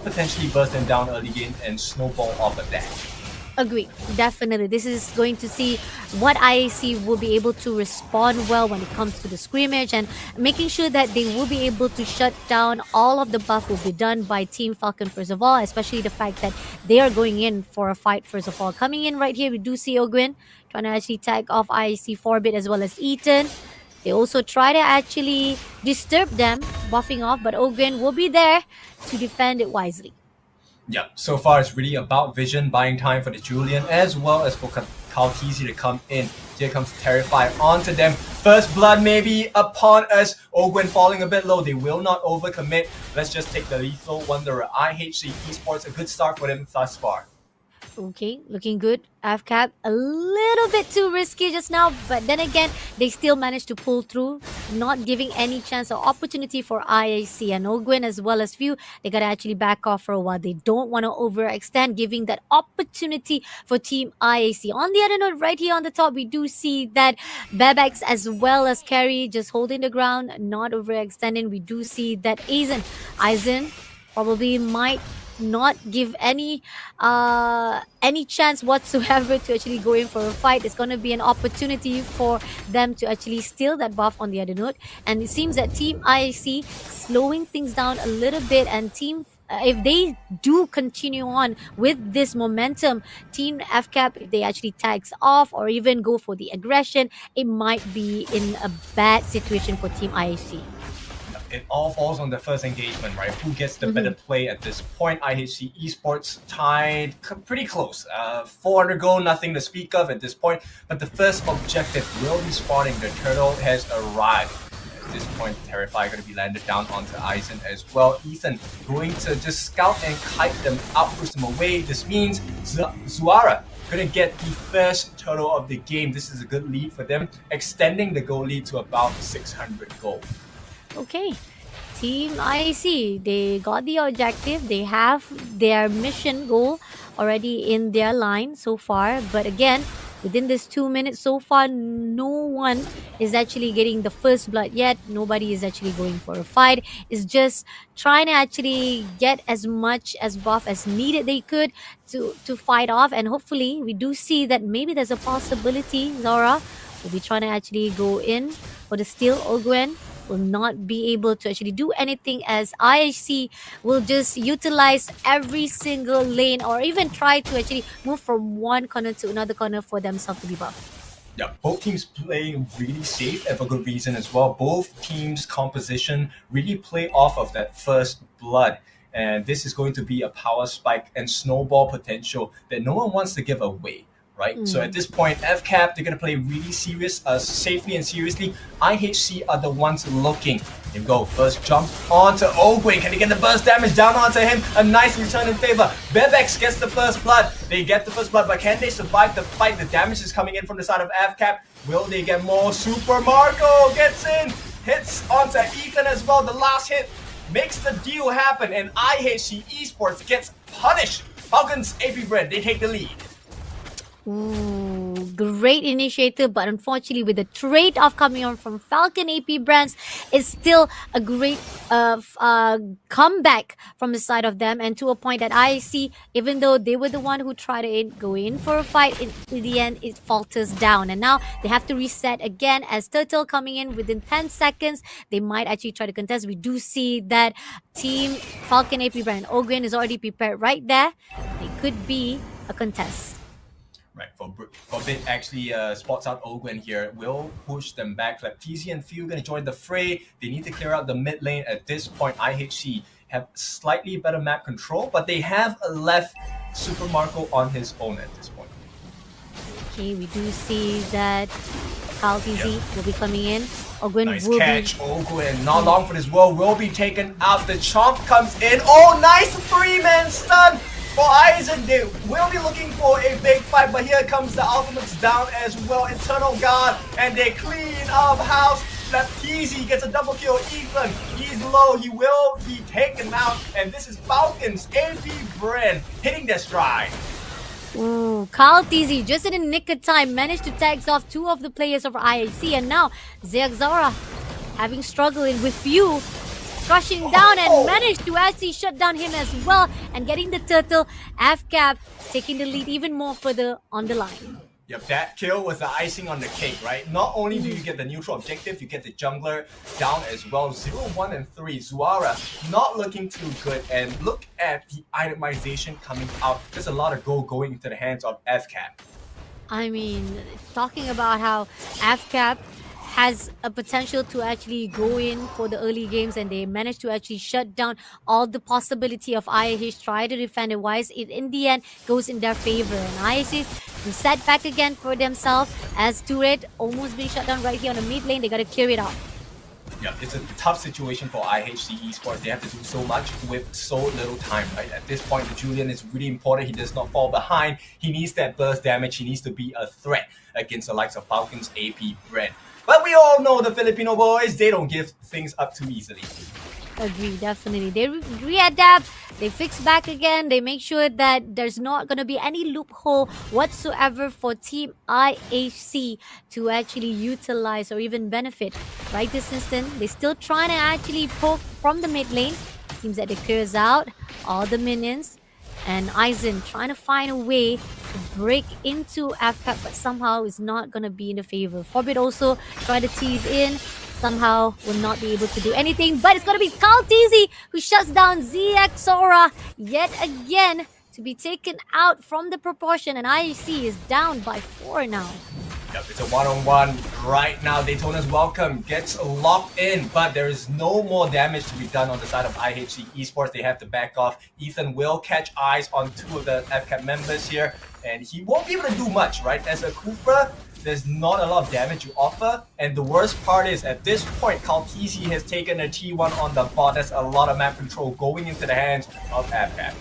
potentially burst them down early game and snowball off of that. Agree, definitely. This is going to see what IHC will be able to respond well when it comes to the scrimmage, and making sure that they will be able to shut down all of the buff will be done by Team Falcon first of all, especially the fact that they are going in for a fight first of all. Coming in right here, we do see Ogwin trying to actually tag off IHC Forbit as well as Eaton. They also try to actually disturb them, buffing off, but Ogwin will be there to defend it wisely. Yeah, so far it's really about vision, buying time for the Julian, as well as for Kaltizi to come in. Here comes Terrify onto them. First blood maybe upon us. Ogwen falling a bit low. They will not overcommit. Let's just take the Lethal Wanderer. IHC ESPORTS, a good start for them thus far. Okay, looking good. FCAP, a little bit too risky just now, but then again, they still managed to pull through, not giving any chance or opportunity for IHC and Ogwin as well as Few. They got to actually back off for a while. They don't want to overextend, giving that opportunity for Team IHC. On the other note, right here on the top, we do see that Bebex as well as Carry just holding the ground, not overextending. We do see that Aizen probably might not give any chance whatsoever to actually go in for a fight. It's going to be an opportunity for them to actually steal that buff on the other note, and it seems that Team IHC slowing things down a little bit, and if they do continue on with this momentum, Team FCAP, if they actually tags off or even go for the aggression, it might be in a bad situation for Team IHC. It all falls on the first engagement, right? Who gets the better play at this point? IHC ESPORTS tied pretty close. 400 gold, nothing to speak of at this point. But the first objective will be spawning. The turtle has arrived. At this point, Terrify going to be landed down onto Aizen as well. Ethan going to just scout and kite them out, push them away. This means Zuara going to get the first turtle of the game. This is a good lead for them, extending the goal lead to about 600 gold. Okay, Team IHC, they got the objective. They have their mission goal already in their line so far. But again, within this 2 minutes so far, no one is actually getting the first blood yet. Nobody is actually going for a fight. It's just trying to actually get as much as buff as needed they could to fight off. And hopefully, we do see that maybe there's a possibility Zora will be trying to actually go in for the steal. Ogwen will not be able to actually do anything, as IHC will just utilize every single lane or even try to actually move from one corner to another corner for themselves to be buffed. Yeah, both teams playing really safe and for good reason as well. Both teams' composition really play off of that first blood. And this is going to be a power spike and snowball potential that no one wants to give away. Right? So at this point, FCAP, they're going to play really serious, safely and seriously. IHC are the ones looking. Here we go. First jump onto Ogwin. Can they get the burst damage down onto him? A nice return in favor. Bebex gets the first blood. They get the first blood, but can they survive the fight? The damage is coming in from the side of FCAP. Will they get more? Super Marco gets in. Hits onto Ethan as well. The last hit makes the deal happen, and IHC ESPORTS gets punished. Falcons, AP BREN, they take the lead. Ooh, great initiative, but unfortunately with the trade-off coming on from Falcon, AP Brands is still a great comeback from the side of them, and to a point that I see, even though they were the one who tried to go in for a fight, in the end it falters down, and now they have to reset again as Turtle coming in within 10 seconds. They might actually try to contest. We do see that Team Falcon, AP Brand, Ogren is already prepared right there. It could be a contest. Right, for Bit actually spots out Ogwen here, will push them back. Leptesi and Few going to join the fray. They need to clear out the mid lane at this point. IHC have slightly better map control, but they have left Super Marco on his own at this point. Okay, we do see that Kaltizi will be coming in. Ogwen nice will catch, Ogwen. Not long for this world will be taken out. The Chomp comes in. Oh, nice 3-man stun for Aizen. They will be looking for a big fight, but here comes the ultimates down as well. Eternal Guard, and they clean up house. Leptesi gets a double kill. Ethan, he's low. He will be taken out, and this is Falcons, AP BREN hitting their stride. Ooh, Kaltizi just in the nick of time managed to tag off 2 of the players of IHC, and now Zara having struggled with Few. crushing down and managed to actually shut down him as well. And getting the turtle, FCAP taking the lead even more further on the line. Yep, that kill was the icing on the cake, right? Not only do you get the neutral objective, you get the jungler down as well. 0, 1, and 3. Zuara not looking too good. And look at the itemization coming out. There's a lot of gold going into the hands of FCAP. I mean, talking about how FCAP has a potential to actually go in for the early games, and they managed to actually shut down all the possibility of IHC try to defend it. Wise, it in the end goes in their favor, and IHC set back again for themselves as turret almost being shut down right here on the mid lane. They got to clear it out. Yeah, it's a tough situation for IHC Esports. They have to do so much with so little time, right? At this point, the Julian is really important. He does not fall behind. He needs that burst damage. He needs to be a threat against the likes of Falcons, AP, BREN. But we all know the Filipino boys, they don't give things up too easily. Agree, definitely. They readapt, they fix back again, they make sure that there's not going to be any loophole whatsoever for Team IHC to actually utilize or even benefit. Right this instant, they're still trying to actually poke from the mid lane. Seems that it clears out all the minions. And Aizen trying to find a way to break into FCAP, but somehow is not going to be in the favor. Forbid also trying to tease in. Somehow will not be able to do anything. But it's going to be Kaltizi who shuts down ZXora yet again to be taken out from the proportion. And IHC is down by 4 now. Yep, it's a one-on-one right now. Daytona's welcome gets locked in, but there is no more damage to be done on the side of IHC Esports. They have to back off. Ethan will catch eyes on 2 of the FCAP members here, and he won't be able to do much, right? As a Kufra, there's not a lot of damage to offer, and the worst part is, at this point, Kaltizi has taken a T1 on the bot. That's a lot of map control going into the hands of FCAP.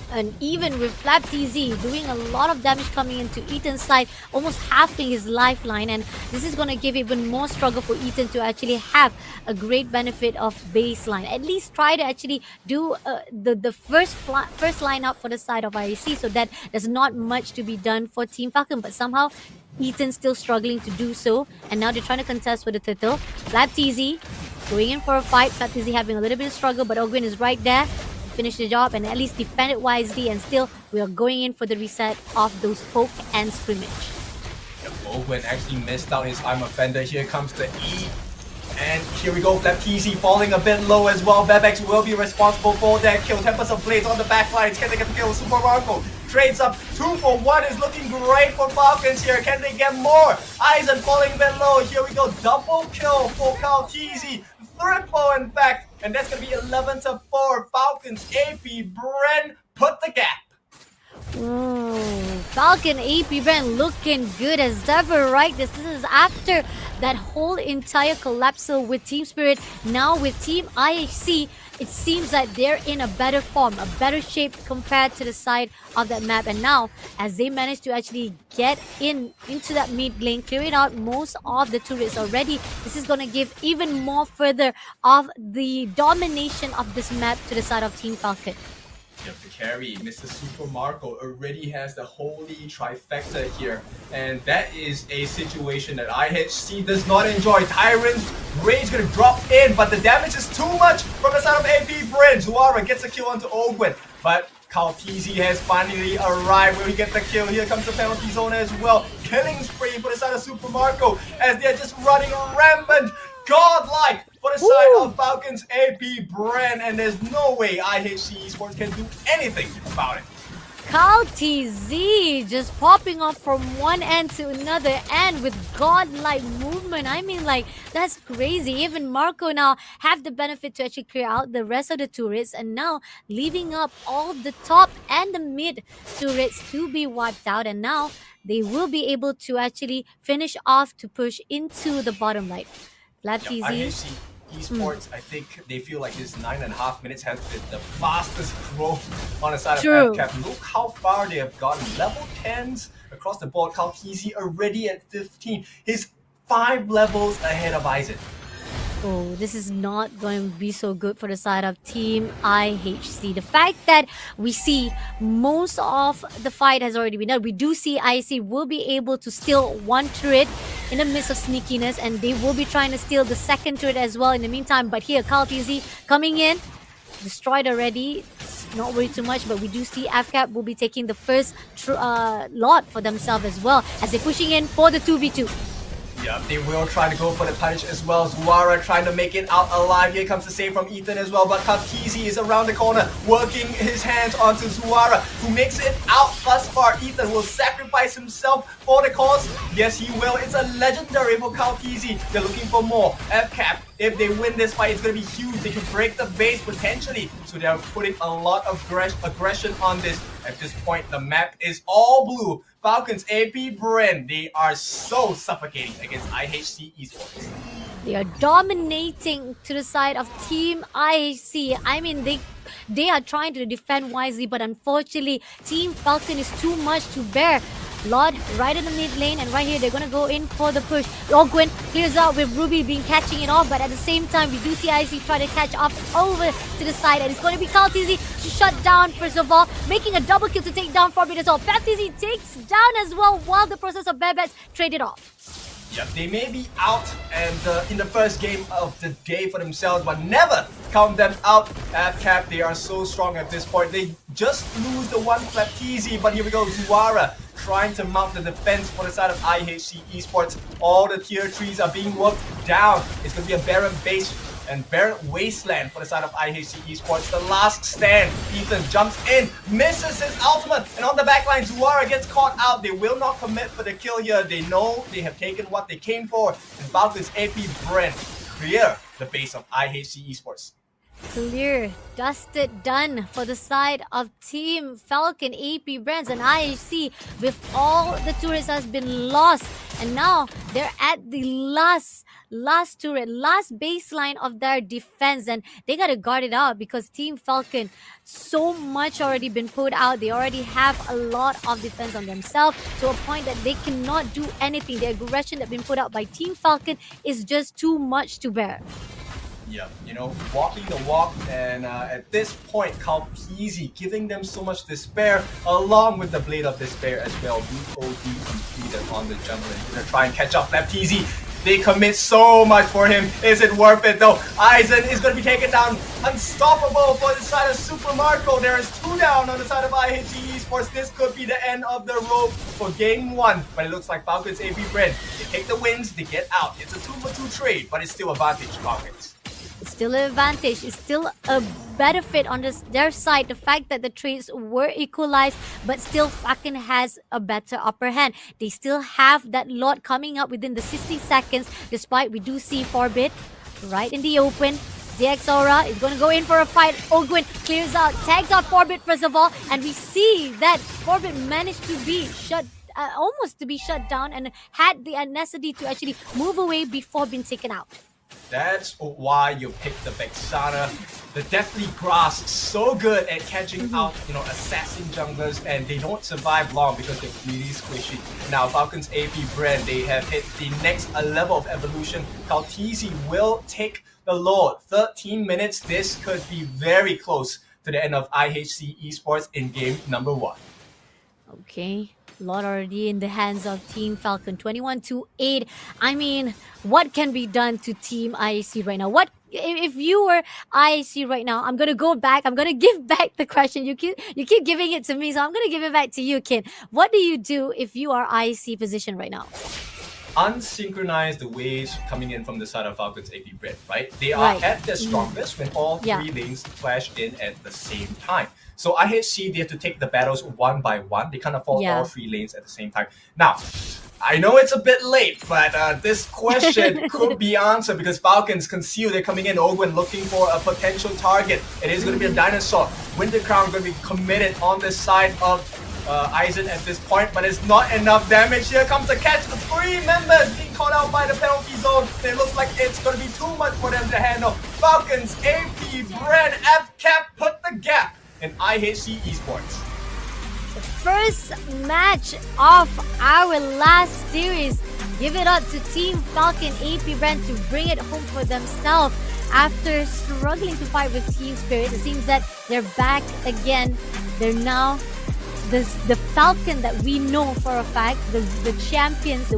And even with Flap TZ doing a lot of damage coming into Ethan's side, almost halving his lifeline, and this is going to give even more struggle for Ethan to actually have a great benefit of baseline. At least try to actually do the first lineup for the side of IAC, so that there's not much to be done for Team Falcon, but somehow Ethan's still struggling to do so, and now they're trying to contest with the turtle. Flap TZ going in for a fight. Flap TZ having a little bit of struggle, but Ogwin is right there. Finish the job and at least defend it wisely, and still we are going in for the reset of those poke and scrimmage. Ogwin actually missed out his armor fender. Here comes the E, and here we go. Flap TZ falling a bit low as well. Bebex will be responsible for that kill. Tempest of Blades on the back lines. Can they get the kill? Super Marco trades up. 2 for 1 is looking great for Falcons here. Can they get more? Aizen falling a bit low. Here we go. Double kill for Kaltizi. Triple, in fact, and that's going to be 11-4. Falcons, AP, BREN, put the gap. Ooh, Falcon, AP, BREN looking good as ever, right? This is after that whole entire collapsal with Team Spirit. Now with Team IHC, it seems that they're in a better form, a better shape compared to the side of that map. And now, as they manage to actually get into that mid lane, clearing out most of the turrets already, this is going to give even more further of the domination of this map to the side of Team Falcon. Yep, the carry, Mr. Super Marco already has the holy trifecta here, and that is a situation that IHC does not enjoy. Tyrant's Rage gonna drop in, but the damage is too much from the side of AP BREN. Zuara gets a kill onto Ogwin, but Kaltizi has finally arrived. Will he get the kill? Here comes the penalty zone as well. Killing spree for the side of Super Marco as they're just running rampant. Godlike for the side of Falcons, AP, BREN, and there's no way IHC Esports can do anything about it. Kaltizi just popping off from one end to another and with godlike movement. I mean, like, that's crazy. Even Marco now have the benefit to actually clear out the rest of the turrets, and now leaving up all the top and the mid turrets to be wiped out, and now they will be able to actually finish off to push into the bottom right. IHC Esports, I think they feel like this 9.5 minutes has been the fastest growth on the side of FCAP. Look how far they have gotten. Level 10s across the board. Kaltizi already at 15. He's 5 levels ahead of Aizen. Oh, this is not going to be so good for the side of Team IHC. The fact that we see most of the fight has already been done. We do see IHC will be able to steal one turret in the midst of sneakiness, and they will be trying to steal the second turret as well in the meantime. But here, KalTZ coming in, destroyed already. Not worried too much, but we do see FCAP will be taking the first lot for themselves as well as they're pushing in for the 2v2. Yeah, they will try to go for the punish as well. Zuara trying to make it out alive. Here comes the save from Ethan as well, but KalTZ is around the corner, working his hands onto Zuara, who makes it out thus far. Ethan will sacrifice himself for the cause. Yes, he will. It's a legendary for KalTZ. They're looking for more. FCAP, if they win this fight, it's going to be huge. They can break the base potentially. So they're putting a lot of aggression on this. At this point, the map is all blue. Falcons, AP, BREN, they are so suffocating against IHC ESPORTS. They are dominating to the side of Team IHC. I mean, they are trying to defend wisely, but unfortunately, Team Falcon is too much to bear. Lord right in the mid lane, and right here they're gonna go in for the push. Ogwin clears out with Ruby being catching it off, but at the same time we do see IC try to catch up over to the side, and it's going to be KalTZ to shut down first of all, making a double kill to take down Forbid as well. KalTZ takes down as well while the process of Bebets traded off. Yep, they may be out and in the first game of the day for themselves, but never count them out. FCAP, they are so strong at this point. They just lose the one flap TZ, but here we go, Zuara trying to mount the defense for the side of IHC ESPORTS. All the tier 3s are being worked down. It's going to be a barren base and barren wasteland for the side of IHC ESPORTS. The last stand. Ethan jumps in, misses his ultimate, and on the backline, Zuara gets caught out. They will not commit for the kill here. They know they have taken what they came for. And Falcons, AP, BREN clear the base of IHC ESPORTS. Clear, dusted, done for the side of Team Falcon, AP, Brands, and IHC with all the turrets has been lost. And now they're at the last turret, last baseline of their defense, and they gotta guard it out because Team Falcon, so much already been put out. They already have a lot of defense on themselves to a point that they cannot do anything. The aggression that's been put out by Team Falcon is just too much to bear. Yeah, you know, walking the walk, and at this point, KalTZ giving them so much despair, along with the Blade of Despair as well. BOD completed on the jungle, and gonna try and catch up that TZ. They commit so much for him. Is it worth it though? Aizen is going to be taken down. Unstoppable for the side of Super Marco. There is 2 down on the side of IHC ESPORTS. This could be the end of the road for game 1. But it looks like Falcons, AP, BREN, they take the wins, they get out. It's a 2-for-2 trade, but it's still advantage Falcons. It's still an advantage. It's still a benefit on their side. The fact that the trades were equalized, but still Falcon has a better upper hand. They still have that lot coming up within the 60 seconds, despite we do see Forbid right in the open. DX Aura is going to go in for a fight. Ogwin clears out, tags out Forbid first of all, and we see that Forbid managed to be almost to be shut down and had the necessity to actually move away before being taken out. That's why you pick the Vexana. The Deathly Grass, so good at catching out, you know, assassin junglers, and they don't survive long because they're really squishy. Now, Falcons, AP, BREN, they have hit the next level of evolution. KalTZ will take the Lord. 13 minutes. This could be very close to the end of IHC ESPORTS in game number 1. Okay. Lot already in the hands of Team Falcon, 21-8. I mean, what can be done to Team IAC right now? What if you were IAC right now? I'm gonna go back. I'm gonna give back the question. You keep giving it to me, so I'm gonna give it back to you, Kin. What do you do if you are IAC position right now? Unsynchronize the waves coming in from the side of Falcons, AP, BREN, right? They are at their strongest when all 3 lanes clash in at the same time. So IHC, they have to take the battles one by one. They can't afford all 3 lanes at the same time. Now, I know it's a bit late, but this question could be answered because Falcons conceal. They're coming in. Ogwin looking for a potential target. It is going to be a dinosaur. Winter Crown going to be committed on the side of Aizen at this point, but it's not enough damage. Here comes the catch. 3 members being caught out by the penalty zone. It looks like it's going to be too much for them to handle. Falcons, AP, BREN, FCAP put the gap in IHC ESPORTS. The first match of our last series. Give it up to Team Falcon AP BREN to bring it home for themselves. After struggling to fight with Team Spirit, it seems that they're back again. They're now the Falcon that we know for a fact, the champions, the